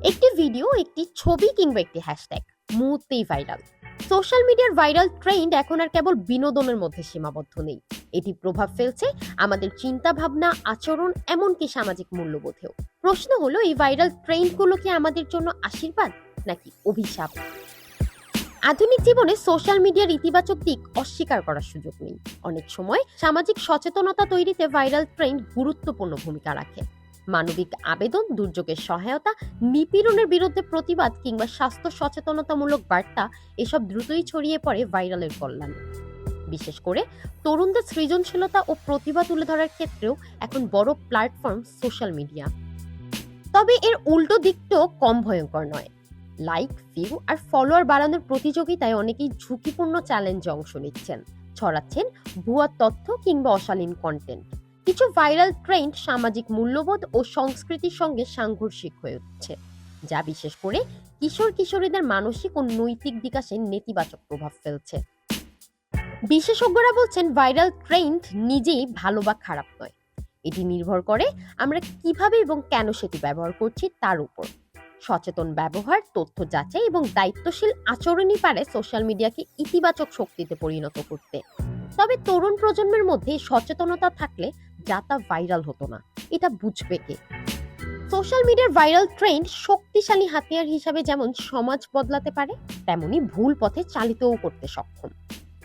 একটি ভিডিও, একটি ছবি কিংবা একটি হ্যাশট্যাগ মুহূর্তেই ভাইরাল। সোশ্যাল মিডিয়ার ভাইরাল ট্রেন্ড এখন আর কেবল বিনোদনের মধ্যে সীমাবদ্ধ নেই। এটি প্রভাব ফেলছে আমাদের চিন্তা ভাবনা, আচরণ, এমনকি সামাজিক মূল্যবোধেও। প্রশ্ন হলো, এই ভাইরাল ট্রেন্ডগুলো কি আমাদের জন্য আশীর্বাদ নাকি অভিশাপ? আধুনিক জীবনে সোশ্যাল মিডিয়ার ইতিবাচক দিক অস্বীকার করার সুযোগ নেই। অনেক সময় সামাজিক সচেতনতা তৈরিতে ভাইরাল ট্রেন্ড গুরুত্বপূর্ণ ভূমিকা রাখে। মানবিক আবেদন, দুর্যোগের সহায়তা, নিপীড়নের বিরুদ্ধে প্রতিবাদ কিংবা স্বাস্থ্য সচেতনতামূলক বার্তা, এসব দ্রুতই ছড়িয়ে পড়ে ভাইরালের কল্যাণে। বিশেষ করে তরুণদের সৃজনশীলতা ও প্রতিভা তুলে ধরার ক্ষেত্রেও এখন বড় প্ল্যাটফর্ম সোশ্যাল মিডিয়া। তবে এর উল্টো দিকটাও কম ভয়ঙ্কর নয়। লাইক, ভিউ আর ফলোয়ার বাড়ানোর প্রতিযোগিতায় অনেকেই ঝুঁকিপূর্ণ চ্যালেঞ্জে অংশ নিচ্ছেন, ছড়াচ্ছেন ভুয়া তথ্য কিংবা অশালীন কন্টেন্ট। কিছু ভাইরাল ট্রেন্ড সামাজিক মূল্যবোধ ও সংস্কৃতির সঙ্গে সাংঘর্ষিক হয়ে উঠছে, যা বিশেষ করে কিশোর কিশোরীদের মানসিক ও নৈতিক বিকাশে নেতিবাচক প্রভাব ফেলছে। বিশেষজ্ঞরা বলছেন, ভাইরাল ট্রেন্ড নিজেই ভালো বা খারাপ নয়, এটি নির্ভর করে আমরা কিভাবে এবং কেন সেটি ব্যবহার করছি তার উপর। সচেতন ব্যবহার, তথ্য যাচাই এবং দায়িত্বশীল আচরণই পারে সোশ্যাল মিডিয়াকে ইতিবাচক শক্তিতে পরিণত করতে। তবে তরুণ প্রজন্মের মধ্যে সচেতনতা থাকলে যা তা ভাইরাল হতো না, এটা বুঝবে কে? সোশ্যাল মিডিয়ার ভাইরাল ট্রেন্ড শক্তিশালী হাতিয়ার হিসাবে যেমন সমাজ বদলাতে পারে, তেমনি ভুল পথে চালিতও করতে সক্ষম।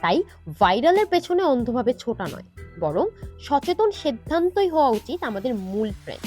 তাই ভাইরালের পেছনে অন্ধভাবে ছোটা নয়, বরং সচেতন সিদ্ধান্তই হওয়া উচিত আমাদের মূল ট্রেন্ড।